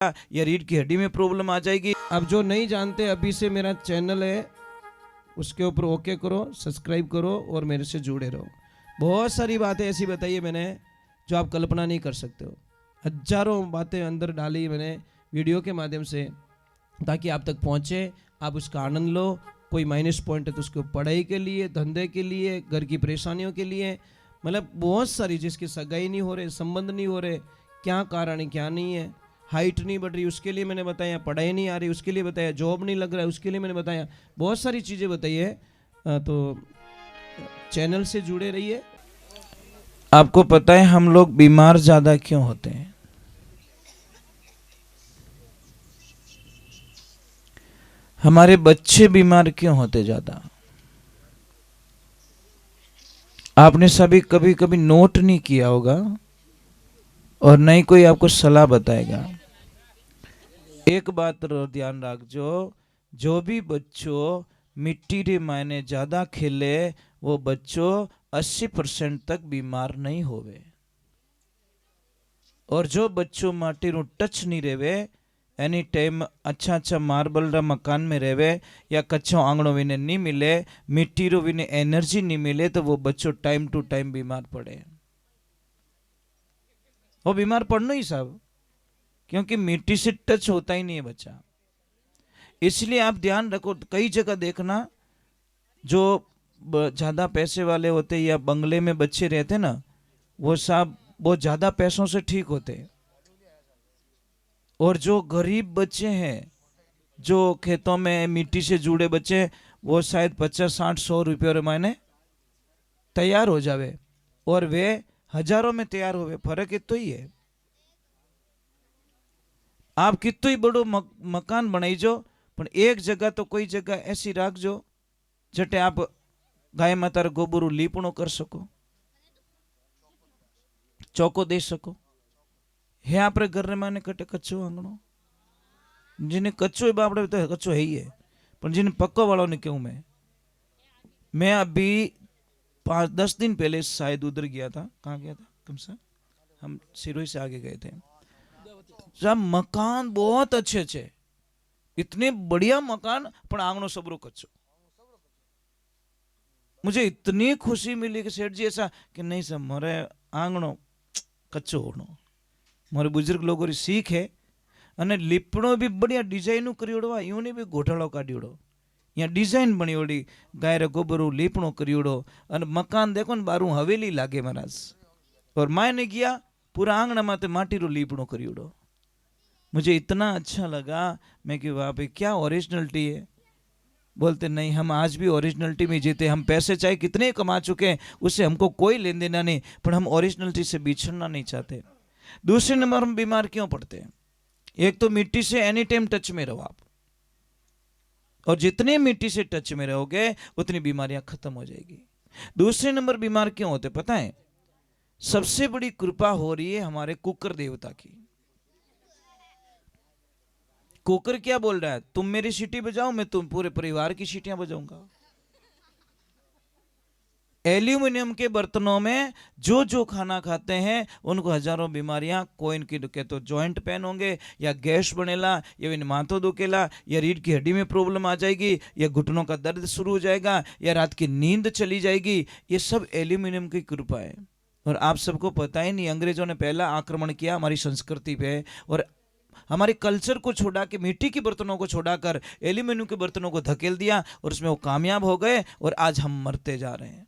या रीढ़ की हड्डी में प्रॉब्लम आ जाएगी। अब जो नहीं जानते, अभी से मेरा चैनल है, उसके ऊपर ओके करो, सब्सक्राइब करो और मेरे से जुड़े रहो। बहुत सारी बातें ऐसी बताई है मैंने जो आप कल्पना नहीं कर सकते हो। हजारों बातें अंदर डाली मैंने वीडियो के माध्यम से, ताकि आप तक पहुँचे, आप उसका आनंद लो। कोई माइनस पॉइंट है तो उसको पढ़ाई के लिए, धंधे के लिए, घर की परेशानियों के लिए, मतलब बहुत सारी, जिसकी सगाई नहीं हो रहे, संबंध नहीं हो रहे, क्या कारण है क्या नहीं है, हाइट नहीं बढ़ रही उसके लिए मैंने बताया, पढ़ाई नहीं आ रही उसके लिए बताया, जॉब नहीं लग रहा है उसके लिए मैंने बताया, बहुत सारी चीज़ें बताई है। तो चैनल से जुड़े रहिए। आपको पता है हम लोग बीमार ज्यादा क्यों होते हैं? हमारे बच्चे बीमार क्यों होते ज्यादा? आपने सभी कभी कभी नोट नहीं किया होगा और नहीं कोई आपको सलाह बताएगा। एक बात ध्यान रखो, जो भी बच्चों मिट्टी रे मायने ज्यादा खेले वो बच्चों 80% तक बीमार नहीं होवे। और जो बच्चों माटी रू टच नहीं रेवे, एनी टाइम अच्छा अच्छा मार्बल रा मकान में रेवे या कच्चो आंगणो विने नहीं मिले, मिट्टी रो विने एनर्जी नहीं मिले, तो वो बच्चों टाइम टू टाइम बीमार पड़े। वो बीमार पड़ना ही सब, क्योंकि मिट्टी से टच होता ही नहीं है बच्चा। इसलिए आप ध्यान रखो, कई जगह देखना जो ज्यादा पैसे वाले होते या बंगले में बच्चे रहते ना, वो सब बहुत ज्यादा पैसों से ठीक होते। और जो गरीब बच्चे हैं, जो खेतों में मिट्टी से जुड़े बच्चे, वो शायद 50-60-100 रुपये मायने तैयार हो जावे और वे हजारों में तैयार होवे। फर्क इतो ही है। आप कितो ही बड़ो मकान बनाईजो, पण एक जगह तो कोई जगह ऐसी राखजो जटे आप गाय माता गोबरू लीपणो कर सको, चौको दे सको। है आप घर में कटे कच्चो आंगणो, जिन्हें कच्चो ही बापड़े तो कच्चो है ही है, पर जिन्हें पक्को वालों ने क्यों। मैं अभी 5-10 दिन पहले शायद उधर गया था। कहाँ गया था? कम से हम सिरोही से आगे गए थे। जब मकान बहुत अच्छे अच्छे, इतने बढ़िया मकान, पर आंगणो सबरो कच्चो। मुझे इतनी खुशी मिली कि सेठ जी ऐसा कि नहीं सर, मारे आंगणो कच्चो होनो। मारे बुजुर्ग लोगों की सीख है। अने लीपणो भी बढ़िया डिजाइन करियोड़ो, यूं नहीं भी गोठाड़ो काढ़ियोड़ो, यहाँ डिजाइन बनियोड़ी, गाय रे गोबरू लीपणो करियोड़ो। अने मकान देखो न बारू हवेली लागे महाराज। और मायने गया पूरा आंगणा माते माटी रो लीपणो करियोड़ो। मुझे इतना अच्छा लगा। मैं कि वाह भाई क्या ओरिजिनलिटी है। बोलते नहीं, हम आज भी ओरिजिनलिटी में जीते। हम पैसे चाहे कितने कमा चुके हैं, उससे हमको कोई लेन देना नहीं, पर हम ओरिजिनलिटी से बिछड़ना नहीं चाहते। दूसरे नंबर हम बीमार क्यों पड़ते हैं? एक तो मिट्टी से एनी टाइम टच में रहो आप, और जितने मिट्टी से टच में रहोगे उतनी बीमारियां खत्म हो जाएगी। दूसरे नंबर बीमार क्यों होते पता है? सबसे बड़ी कृपा हो रही है हमारे कुकर देवता की। कुकर क्या बोल रहा है? तुम मेरी सीटी बजाओ, मैं तुम पूरे परिवार की सीटियां बजाऊंगा। एल्यूमिनियम के बर्तनों में जो जो खाना खाते हैं उनको हजारों बीमारियां, कोई इनकी के तो जॉइंट पेन होंगे, या गैस बनेला, या इन माथो दुखेला, या रीढ़ की हड्डी में प्रॉब्लम आ जाएगी, या घुटनों का दर्द शुरू हो जाएगा, या रात की नींद चली जाएगी। ये सब एल्यूमिनियम की कृपा है। और आप सबको पता ही नहीं, अंग्रेजों ने पहला आक्रमण किया हमारी संस्कृति पे, और हमारे कल्चर को छोड़ा के, मिट्टी के बर्तनों को छोड़ाकर एल्यूमिनियम के बर्तनों को धकेल दिया, और उसमें वो कामयाब हो गए, और आज हम मरते जा रहे हैं।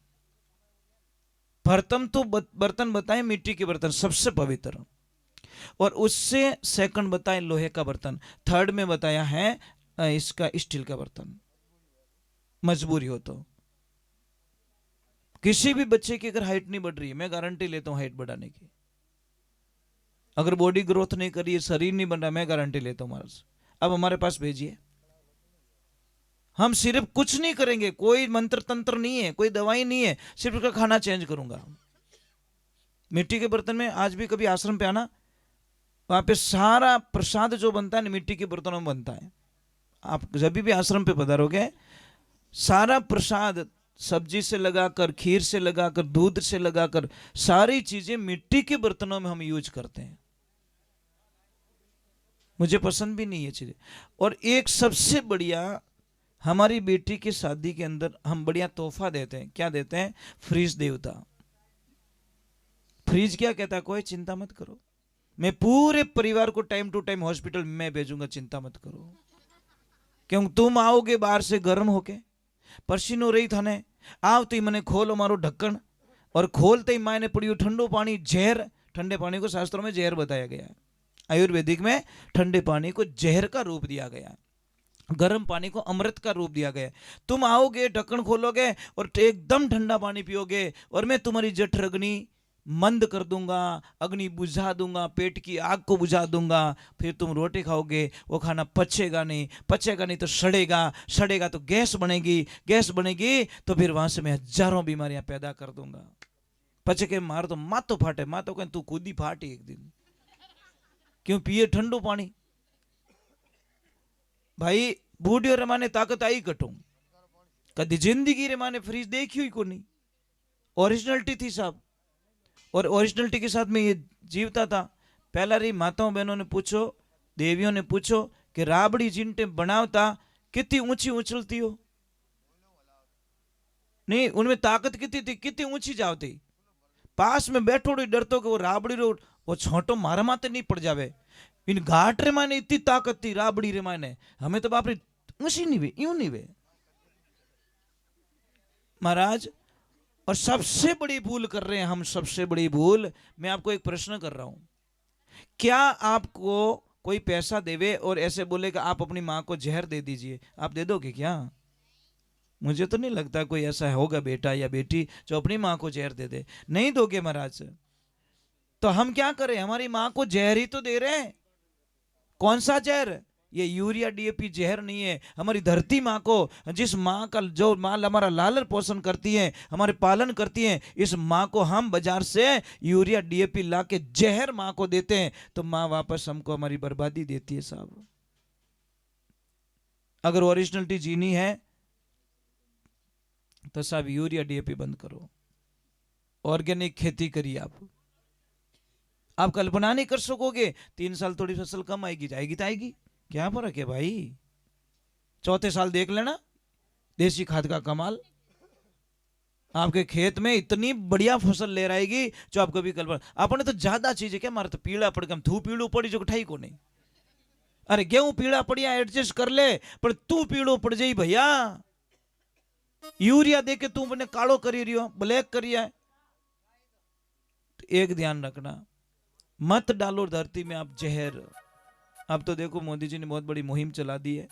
प्रथम तो बर्तन बताएं मिट्टी के बर्तन सबसे पवित्र, और उससे सेकंड बताएं लोहे का बर्तन, थर्ड में बताया है इसका स्टील का बर्तन। मजबूरी हो तो किसी भी बच्चे की अगर हाइट नहीं बढ़ रही है, मैं गारंटी लेता हूं हाइट बढ़ाने की। अगर बॉडी ग्रोथ नहीं करी है, शरीर नहीं बन रहा, मैं गारंटी लेता हूं महाराज, अब हमारे पास भेजिए। हम सिर्फ कुछ नहीं करेंगे, कोई मंत्र तंत्र नहीं है, कोई दवाई नहीं है, सिर्फ उसका खाना चेंज करूंगा। मिट्टी के बर्तन में आज भी कभी आश्रम पे आना, वहां पे सारा प्रसाद जो बनता है मिट्टी के बर्तनों में बनता है। आप जब भी आश्रम पे पधारोगे, सारा प्रसाद सब्जी से लगाकर, खीर से लगाकर, दूध से लगाकर, सारी चीजें मिट्टी के बर्तनों में हम यूज करते हैं। मुझे पसंद भी नहीं ये चीज़ें। और एक सबसे बढ़िया, हमारी बेटी की शादी के अंदर हम बढ़िया तोहफा देते हैं। क्या देते हैं? फ्रिज देवता। फ्रिज क्या कहता है? कोई चिंता मत करो, मैं पूरे परिवार को टाइम टू टाइम हॉस्पिटल में भेजूंगा, चिंता मत करो। क्यों? तुम आओगे बाहर से गर्म होके, पसीनो रही थाने, आवते ही मने खोलो मारो ढक्कन, और खोलते ही मायने पड़ियो ठंडो पानी, जहर। ठंडे पानी को शास्त्रों में जहर बताया गया है, आयुर्वेदिक में ठंडे पानी को जहर का रूप दिया गया है, गर्म पानी को अमृत का रूप दिया गया है। तुम आओगे, ढक्कन खोलोगे और एकदम ठंडा पानी पियोगे, और मैं तुम्हारी जठर अग्नि मंद कर दूंगा, अग्नि बुझा दूंगा, पेट की आग को बुझा दूंगा। फिर तुम रोटी खाओगे, वो खाना पचेगा नहीं, पचेगा नहीं तो सड़ेगा, सड़ेगा तो गैस बनेगी, गैस बनेगी तो फिर वहां से मैं हजारों बीमारियां पैदा कर दूंगा। पचे के मार तो मातो फाटे, मातो कहें तू खुद ही फाटी एक दिन, क्यों पिए ठंडो पानी। भाई बूढ़ियों रे माने ताकत आई कटू, कदी जिंदगी रे माने फ्रिज देखी हुई को नहीं, ओरिजिनलिटी थी साहब। और ओरिजिनलिटी के साथ में ये जीवता था। पहला री माताओं बहनों ने पूछो, देवियों ने पूछो कि राबड़ी जिनटे बनावता कितनी ऊंची उछलती हो, नहीं उनमें ताकत कितनी थी, कितनी ऊंची जावती। पास में बैठो डरतो कि वो राबड़ी रो वो छोटो मारा माते नहीं पड़ जावे। इन घाट रे माने इतनी ताकत थी राबड़ी रे माने, हमें तो बाप रे ऊंची नहीं वे, यूं नहीं वे महाराज। और सबसे बड़ी भूल कर रहे हैं हम, सबसे बड़ी भूल। मैं आपको एक प्रश्न कर रहा हूं, क्या आपको कोई पैसा देवे और ऐसे बोले कि आप अपनी मां को जहर दे दीजिए, आप दे दोगे क्या? मुझे तो नहीं लगता कोई ऐसा होगा बेटा या बेटी जो अपनी मां को जहर दे दे। नहीं दोगे महाराज। तो हम क्या करें? हमारी मां को जहर ही तो दे रहे हैं। कौन सा जहर? ये यूरिया डीएपी जहर नहीं है। हमारी धरती माँ को, जिस माँ का, जो माँ हमारा लालन पोषण करती है, हमारे पालन करती है, इस माँ को हम बाजार से यूरिया डीएपी ला के जहर माँ को देते हैं, तो माँ वापस हमको हमारी बर्बादी देती है साहब। अगर ओरिजिनलिटी जीनी है तो साहब यूरिया डीएपी बंद करो, ऑर्गेनिक खेती करिए। आप कल्पना नहीं कर सकोगे, 3 साल थोड़ी फसल कम आएगी, जाएगी तो आएगी, क्या फर्क है भाई। चौथे साल देख लेना देसी खाद का कमाल, आपके खेत में इतनी बढ़िया फसल ले आएगी जो आप कभी कल्पना। आपने तो ज्यादा चीज है क्या, मारे तो पीला पड़ गया, थू पीड़ू पड़ी जो ठाई को नहीं। अरे गेहूं पीला पड़िया एडजस्ट कर ले, पर तू पीड़ो पड़ जाई भैया। यूरिया दे के तू अपने कालो करी रही हो, ब्लैक करिया। तो एक ध्यान रखना, मत डालो धरती में आप जहर। अब तो देखो मोदी जी ने बहुत बड़ी मुहिम चला दी है,